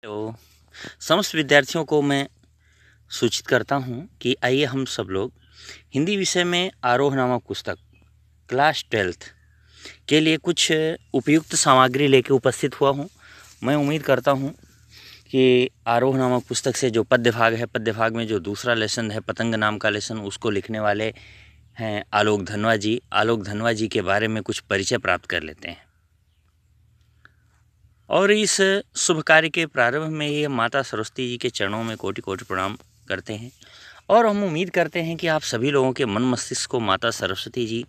तो समस्त विद्यार्थियों को मैं सूचित करता हूँ कि आइए हम सब लोग हिंदी विषय में आरोह नामक पुस्तक क्लास 12th के लिए कुछ उपयुक्त सामग्री लेके उपस्थित हुआ हूँ। मैं उम्मीद करता हूँ कि आरोह नामक पुस्तक से जो पद्य भाग है, पद्य भाग में जो दूसरा लेसन है पतंग नाम का लेसन, उसको लिखने वाले हैं आलोक धनवा जी। आलोक धनवा जी के बारे में कुछ परिचय प्राप्त कर लेते हैं और इस शुभ कार्य के प्रारंभ में ये माता सरस्वती जी के चरणों में कोटि कोटि प्रणाम करते हैं और हम उम्मीद करते हैं कि आप सभी लोगों के मन मस्तिष्क को माता सरस्वती जी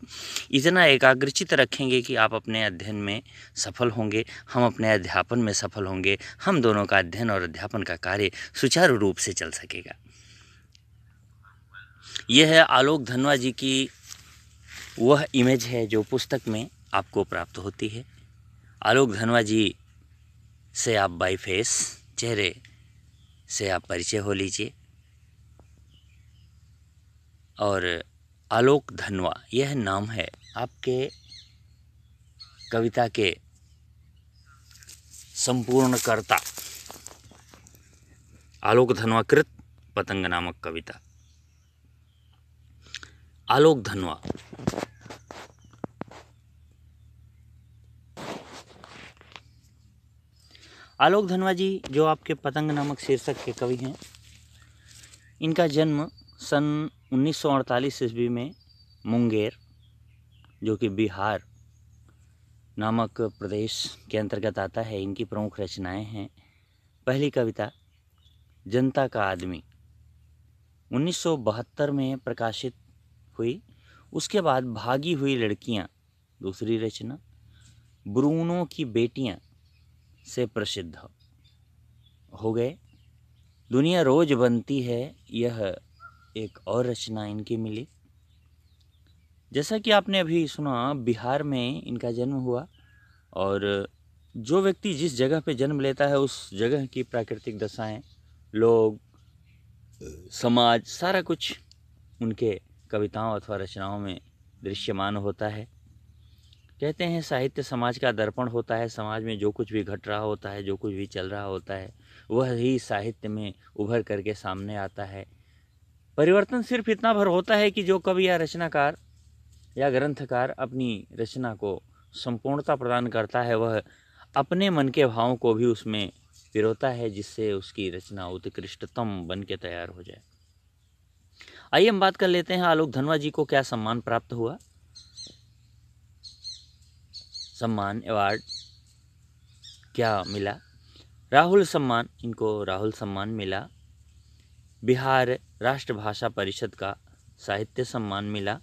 इतना एकाग्रचित रखेंगे कि आप अपने अध्ययन में सफल होंगे, हम अपने अध्यापन में सफल होंगे, हम दोनों का अध्ययन और अध्यापन का कार्य सुचारू रूप से चल सकेगा। यह है आलोक धनवा जी की वह इमेज है जो पुस्तक में आपको प्राप्त होती है। आलोक धनवा जी से आप बाई फेस, चेहरे से आप परिचय हो लीजिए। और आलोक धनवा यह नाम है आपके कविता के संपूर्ण कर्ता। आलोक धनवा कृत पतंग नामक कविता। आलोक धनवा आलोक धनवा जी जो आपके पतंग नामक शीर्षक के कवि हैं, इनका जन्म सन 1948 ईस्वी में मुंगेर, जो कि बिहार नामक प्रदेश के अंतर्गत आता है। इनकी प्रमुख रचनाएं हैं पहली कविता जनता का आदमी 1972 में प्रकाशित हुई। उसके बाद भागी हुई लड़कियां दूसरी रचना, ब्रूनो की बेटियां से प्रसिद्ध हो गए। दुनिया रोज बनती है, यह एक और रचना इनकी मिली। जैसा कि आपने अभी सुना, बिहार में इनका जन्म हुआ और जो व्यक्ति जिस जगह पे जन्म लेता है उस जगह की प्राकृतिक दशाएं, लोग, समाज, सारा कुछ उनके कविताओं अथवा रचनाओं में दृश्यमान होता है। कहते हैं साहित्य समाज का दर्पण होता है। समाज में जो कुछ भी घट रहा होता है, जो कुछ भी चल रहा होता है, वह ही साहित्य में उभर करके सामने आता है। परिवर्तन सिर्फ इतना भर होता है कि जो कवि या रचनाकार या ग्रंथकार अपनी रचना को संपूर्णता प्रदान करता है, वह अपने मन के भावों को भी उसमें पिरोता है, जिससे उसकी रचना उत्कृष्टतम बन के तैयार हो जाए। आइए हम बात कर लेते हैं आलोक धनवा जी को क्या सम्मान प्राप्त हुआ। सम्मान, अवार्ड क्या मिला? राहुल सम्मान, इनको राहुल सम्मान मिला। बिहार राष्ट्रभाषा परिषद का साहित्य सम्मान मिला।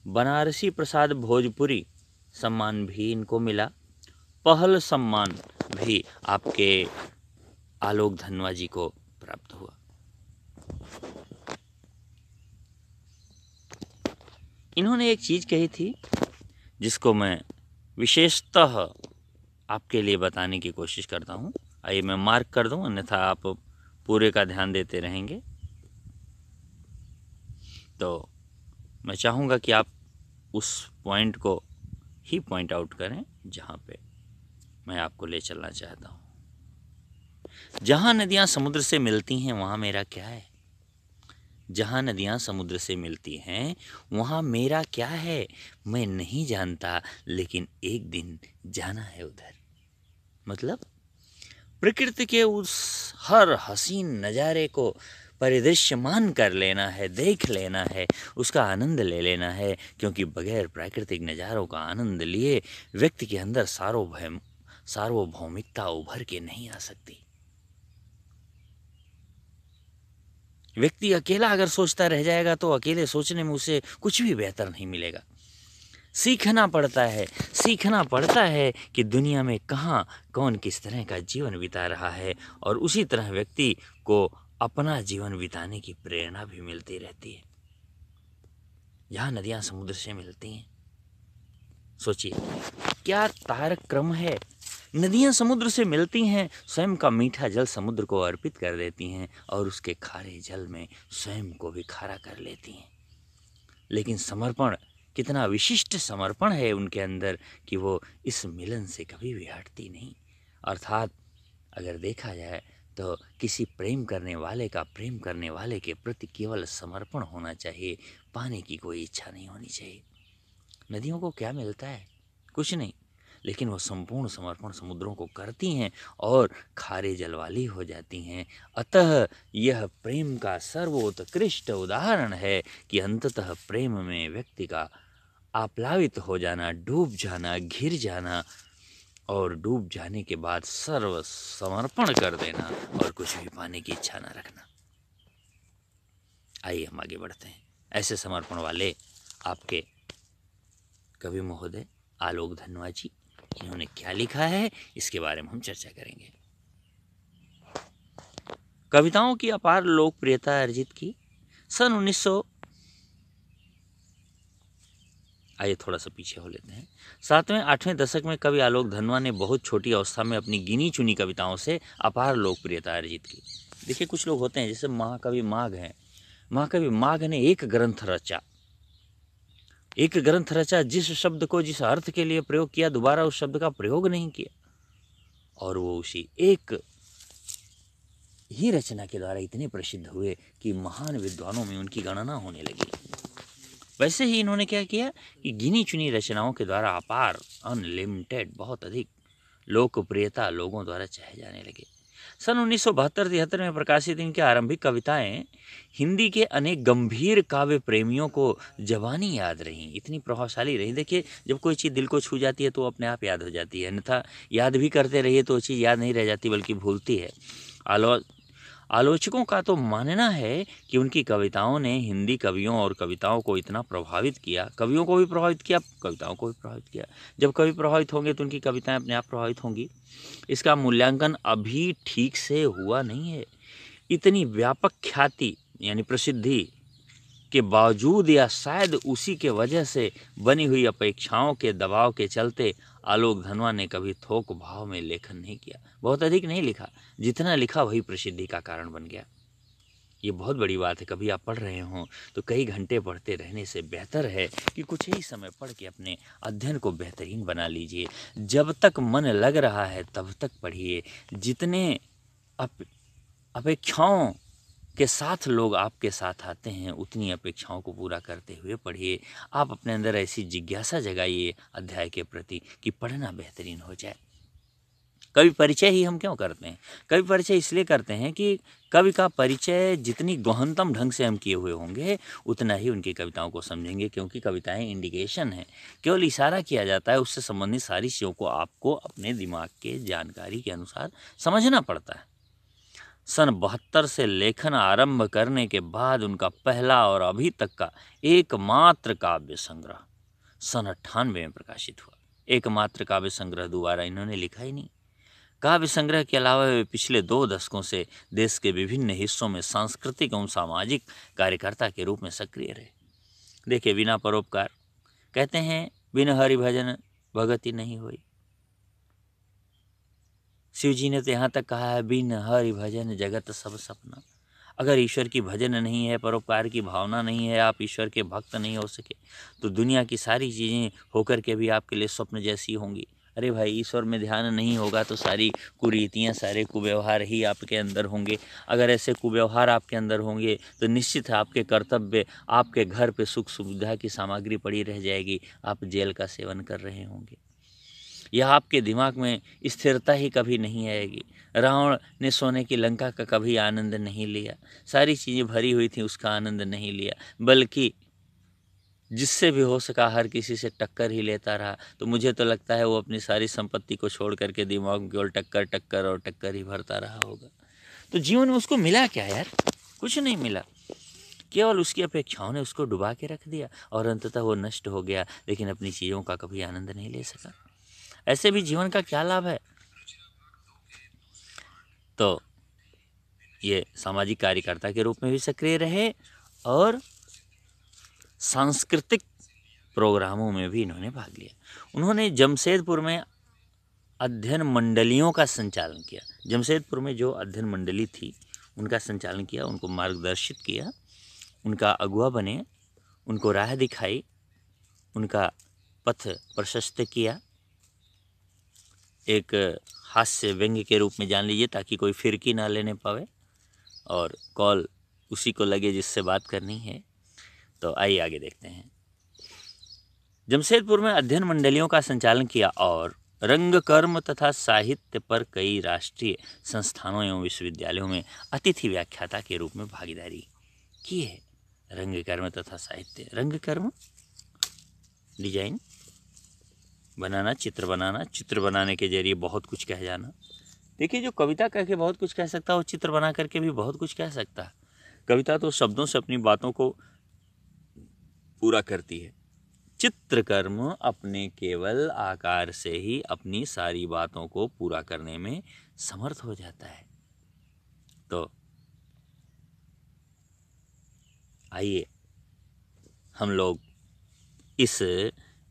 बनारसी प्रसाद भोजपुरी सम्मान भी इनको मिला। पहल सम्मान भी आपके आलोक धनवा जी को प्राप्त हुआ। इन्होंने एक चीज कही थी जिसको मैं विशेषतः आपके लिए बताने की कोशिश करता हूँ। आइए मैं मार्क कर दूं, अन्यथा आप पूरे का ध्यान देते रहेंगे। तो मैं चाहूँगा कि आप उस पॉइंट को ही पॉइंट आउट करें जहाँ पे मैं आपको ले चलना चाहता हूँ। जहाँ नदियाँ समुद्र से मिलती हैं वहाँ मेरा क्या है? जहाँ नदियाँ समुद्र से मिलती हैं वहाँ मेरा क्या है? मैं नहीं जानता, लेकिन एक दिन जाना है उधर। मतलब प्रकृति के उस हर हसीन नज़ारे को परिदृश्यमान कर लेना है, देख लेना है, उसका आनंद ले लेना है, क्योंकि बगैर प्राकृतिक नज़ारों का आनंद लिए व्यक्ति के अंदर सार्वभौमिकता उभर के नहीं आ सकती। व्यक्ति अकेला अगर सोचता रह जाएगा तो अकेले सोचने में उसे कुछ भी बेहतर नहीं मिलेगा। सीखना पड़ता है कि दुनिया में कहाँ कौन किस तरह का जीवन बिता रहा है, और उसी तरह व्यक्ति को अपना जीवन बिताने की प्रेरणा भी मिलती रहती है। जहाँ नदियाँ समुद्र से मिलती हैं, सोचिए क्या तारक क्रम है। नदियाँ समुद्र से मिलती हैं, स्वयं का मीठा जल समुद्र को अर्पित कर देती हैं और उसके खारे जल में स्वयं को भी खारा कर लेती हैं। लेकिन समर्पण, कितना विशिष्ट समर्पण है उनके अंदर कि वो इस मिलन से कभी भी हटती नहीं। अर्थात अगर देखा जाए तो किसी प्रेम करने वाले का प्रेम करने वाले के प्रति केवल समर्पण होना चाहिए, पाने की कोई इच्छा नहीं होनी चाहिए। नदियों को क्या मिलता है? कुछ नहीं, लेकिन वो संपूर्ण समर्पण समुद्रों को करती हैं और खारे जल वाली हो जाती हैं। अतः यह प्रेम का सर्वोत्कृष्ट उदाहरण है कि अंततः प्रेम में व्यक्ति का आप्लावित हो जाना, डूब जाना, घिर जाना और डूब जाने के बाद सर्व समर्पण कर देना और कुछ भी पाने की इच्छा न रखना। आइए हम आगे बढ़ते हैं। ऐसे समर्पण वाले आपके कवि महोदय आलोक धनवा जी, इन्होंने क्या लिखा है इसके बारे में हम चर्चा करेंगे। कविताओं की अपार लोकप्रियता अर्जित की। सन 1900, आइए थोड़ा सा पीछे हो लेते हैं। 7वें 8वें दशक में कवि आलोक धनवा ने बहुत छोटी अवस्था में अपनी गिनी चुनी कविताओं से अपार लोकप्रियता अर्जित की। देखिए, कुछ लोग होते हैं जैसे महाकवि माघ हैं। महाकवि माघ ने एक ग्रंथ रचा, जिस शब्द को जिस अर्थ के लिए प्रयोग किया दोबारा उस शब्द का प्रयोग नहीं किया, और वो उसी एक ही रचना के द्वारा इतने प्रसिद्ध हुए कि महान विद्वानों में उनकी गणना होने लगी। वैसे ही इन्होंने क्या किया कि गिनी चुनी रचनाओं के द्वारा अपार, अनलिमिटेड, बहुत अधिक लोकप्रियता लोगों द्वारा चाहे जाने लगे। सन 1972-73 में प्रकाशित इनकी आरंभिक कविताएं हिंदी के अनेक गंभीर काव्य प्रेमियों को जबानी याद रहीं, इतनी प्रभावशाली रही। देखिए, जब कोई चीज़ दिल को छू जाती है तो वो अपने आप याद हो जाती है, अन्यथा याद भी करते रहिए तो वो चीज़ याद नहीं रह जाती बल्कि भूलती है। आलोचकों का तो मानना है कि उनकी कविताओं ने हिंदी कवियों और कविताओं को इतना प्रभावित किया, कवियों को भी प्रभावित किया, कविताओं को भी प्रभावित किया। जब कवि प्रभावित होंगे तो उनकी कविताएं अपने आप प्रभावित होंगी। इसका मूल्यांकन अभी ठीक से हुआ नहीं है। इतनी व्यापक ख्याति यानी प्रसिद्धि के बावजूद या शायद उसी के वजह से बनी हुई अपेक्षाओं के दबाव के चलते आलोक धनवा ने कभी थोक भाव में लेखन नहीं किया, बहुत अधिक नहीं लिखा। जितना लिखा वही प्रसिद्धि का कारण बन गया। ये बहुत बड़ी बात है। कभी आप पढ़ रहे हों तो कई घंटे पढ़ते रहने से बेहतर है कि कुछ ही समय पढ़ के अपने अध्ययन को बेहतरीन बना लीजिए। जब तक मन लग रहा है तब तक पढ़िए। जितने अपेक्षाओं के साथ लोग आपके साथ आते हैं उतनी अपेक्षाओं को पूरा करते हुए पढ़िए। आप अपने अंदर ऐसी जिज्ञासा जगाइए अध्याय के प्रति कि पढ़ना बेहतरीन हो जाए। कवि परिचय ही हम क्यों करते हैं? कवि परिचय इसलिए करते हैं कि कवि का परिचय जितनी गहनतम ढंग से हम किए हुए होंगे उतना ही उनकी कविताओं को समझेंगे, क्योंकि कविताएं इंडिकेशन है, केवल इशारा किया जाता है। उससे संबंधित सारी चीज़ों को आपको अपने दिमाग के जानकारी के अनुसार समझना पड़ता है। सन 72 से लेखन आरंभ करने के बाद उनका पहला और अभी तक का एकमात्र काव्य संग्रह सन 98 में प्रकाशित हुआ। एकमात्र काव्य संग्रह दोबारा इन्होंने लिखा ही नहीं। काव्य संग्रह के अलावा वे पिछले 2 दशकों से देश के विभिन्न हिस्सों में सांस्कृतिक एवं सामाजिक कार्यकर्ता के रूप में सक्रिय रहे। देखिए, बिना परोपकार, कहते हैं बिन हरि भजन भगति नहीं हुई। शिव जी ने तो यहाँ तक कहा है बिन हरि भजन जगत सब सपना। अगर ईश्वर की भजन नहीं है, परोपकार की भावना नहीं है, आप ईश्वर के भक्त नहीं हो सके तो दुनिया की सारी चीज़ें होकर के भी आपके लिए स्वप्न जैसी होंगी। अरे भाई, ईश्वर में ध्यान नहीं होगा तो सारी कुरीतियाँ, सारे कुव्यवहार ही आपके अंदर होंगे। अगर ऐसे कुव्यवहार आपके अंदर होंगे तो निश्चित है आपके कर्तव्य, आपके घर पे सुख सुविधा की सामग्री पड़ी रह जाएगी, आप जेल का सेवन कर रहे होंगे। यह आपके दिमाग में स्थिरता ही कभी नहीं आएगी। रावण ने सोने की लंका का कभी आनंद नहीं लिया, सारी चीज़ें भरी हुई थी उसका आनंद नहीं लिया, बल्कि जिससे भी हो सका हर किसी से टक्कर ही लेता रहा। तो मुझे तो लगता है वो अपनी सारी संपत्ति को छोड़ करके दिमाग में केवल टक्कर टक्कर और टक्कर ही भरता रहा होगा। तो जीवन में उसको मिला क्या यार? कुछ नहीं मिला, केवल उसकी अपेक्षाओं ने उसको डुबा के रख दिया और अंततः वो नष्ट हो गया, लेकिन अपनी चीज़ों का कभी आनंद नहीं ले सका। ऐसे भी जीवन का क्या लाभ है? तो ये सामाजिक कार्यकर्ता के रूप में भी सक्रिय रहे और सांस्कृतिक प्रोग्रामों में भी इन्होंने भाग लिया। उन्होंने जमशेदपुर में अध्ययन मंडलियों का संचालन किया। जमशेदपुर में जो अध्ययन मंडली थी उनका संचालन किया, उनको मार्गदर्शित किया, उनका अगुवा बने, उनको राह दिखाई, उनका पथ प्रशस्त किया। एक हास्य व्यंग्य के रूप में जान लीजिए, ताकि कोई फिरकी ना लेने पावे और कॉल उसी को लगे जिससे बात करनी है। तो आइए आगे देखते हैं। जमशेदपुर में अध्ययन मंडलियों का संचालन किया और रंगकर्म तथा साहित्य पर कई राष्ट्रीय संस्थानों एवं विश्वविद्यालयों में अतिथि व्याख्याता के रूप में भागीदारी की है। रंगकर्म तथा साहित्य, रंगकर्म डिजाइन बनाना, चित्र बनाना, चित्र बनाने के जरिए बहुत कुछ कह जाना। देखिए, जो कविता कह के बहुत कुछ कह सकता है वो चित्र बना करके भी बहुत कुछ कह सकता है। कविता तो शब्दों से अपनी बातों को पूरा करती है, चित्रकर्म अपने केवल आकार से ही अपनी सारी बातों को पूरा करने में समर्थ हो जाता है। तो आइए हम लोग इस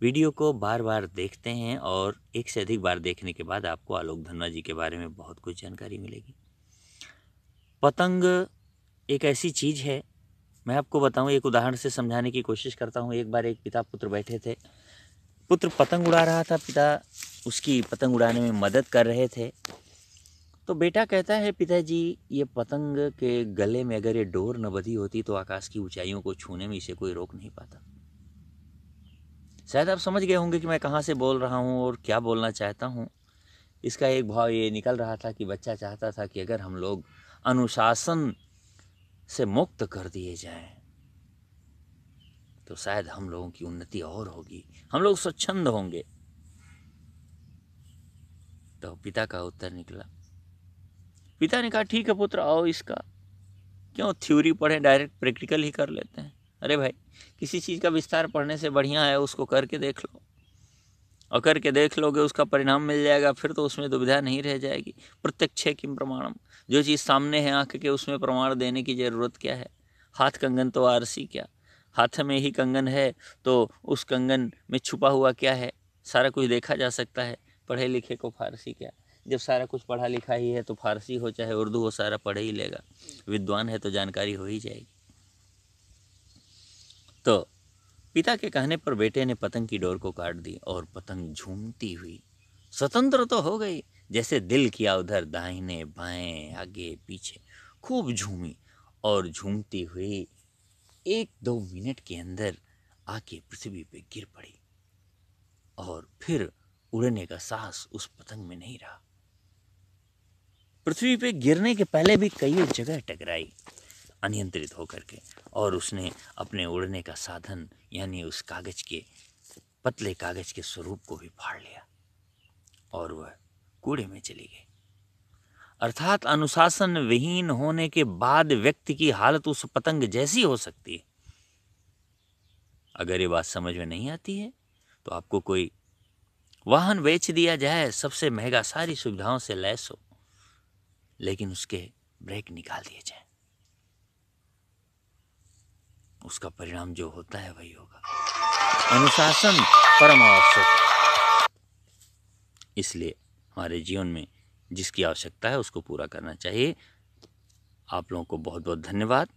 वीडियो को बार बार देखते हैं और एक से अधिक बार देखने के बाद आपको आलोक धनवा जी के बारे में बहुत कुछ जानकारी मिलेगी। पतंग एक ऐसी चीज़ है, मैं आपको बताऊं, एक उदाहरण से समझाने की कोशिश करता हूं। एक बार एक पिता पुत्र बैठे थे, पुत्र पतंग उड़ा रहा था, पिता उसकी पतंग उड़ाने में मदद कर रहे थे। तो बेटा कहता है, पिताजी ये पतंग के गले में अगर ये डोर न बंधी होती तो आकाश की ऊंचाइयों को छूने में इसे कोई रोक नहीं पाता। शायद आप समझ गए होंगे कि मैं कहाँ से बोल रहा हूँ और क्या बोलना चाहता हूँ। इसका एक भाव ये निकल रहा था कि बच्चा चाहता था कि अगर हम लोग अनुशासन से मुक्त कर दिए जाएं तो शायद हम लोगों की उन्नति और होगी, हम लोग स्वच्छंद होंगे। तो पिता का उत्तर निकला, पिता ने कहा, ठीक है पुत्र, आओ, इसका क्यों थ्योरी पढ़े, डायरेक्ट प्रैक्टिकल ही कर लेते हैं। अरे भाई, किसी चीज़ का विस्तार पढ़ने से बढ़िया है उसको करके देख लो, और करके देख लोगे उसका परिणाम मिल जाएगा, फिर तो उसमें दुविधा नहीं रह जाएगी। प्रत्यक्षे किम प्रमाणम, जो चीज़ सामने है आंख के उसमें प्रमाण देने की ज़रूरत क्या है। हाथ कंगन तो आरसी क्या, हाथ में ही कंगन है तो उस कंगन में छुपा हुआ क्या है, सारा कुछ देखा जा सकता है। पढ़े लिखे को फारसी क्या, जब सारा कुछ पढ़ा लिखा ही है तो फारसी हो चाहे उर्दू हो, सारा पढ़ ही लेगा। विद्वान है तो जानकारी हो ही जाएगी। तो पिता के कहने पर बेटे ने पतंग की डोर को काट दी और पतंग झूमती हुई स्वतंत्र तो हो गई, जैसे दिल किया उधर दाहिने बाएं आगे पीछे खूब झूमी, और झूमती हुई 1-2 मिनट के अंदर आके पृथ्वी पे गिर पड़ी, और फिर उड़ने का साहस उस पतंग में नहीं रहा। पृथ्वी पे गिरने के पहले भी कई जगह टकराई अनियंत्रित होकर के, और उसने अपने उड़ने का साधन यानी उस कागज के, पतले कागज के स्वरूप को भी फाड़ लिया और वह कूड़े में चली गई। अर्थात अनुशासन विहीन होने के बाद व्यक्ति की हालत उस पतंग जैसी हो सकती है। अगर ये बात समझ में नहीं आती है तो आपको कोई वाहन बेच दिया जाए, सबसे महंगा, सारी सुविधाओं से लैस हो, लेकिन उसके ब्रेक निकाल दिए जाए, उसका परिणाम जो होता है वही होगा। अनुशासन परम आवश्यक है, इसलिए हमारे जीवन में जिसकी आवश्यकता है उसको पूरा करना चाहिए। आप लोगों को बहुत बहुत धन्यवाद।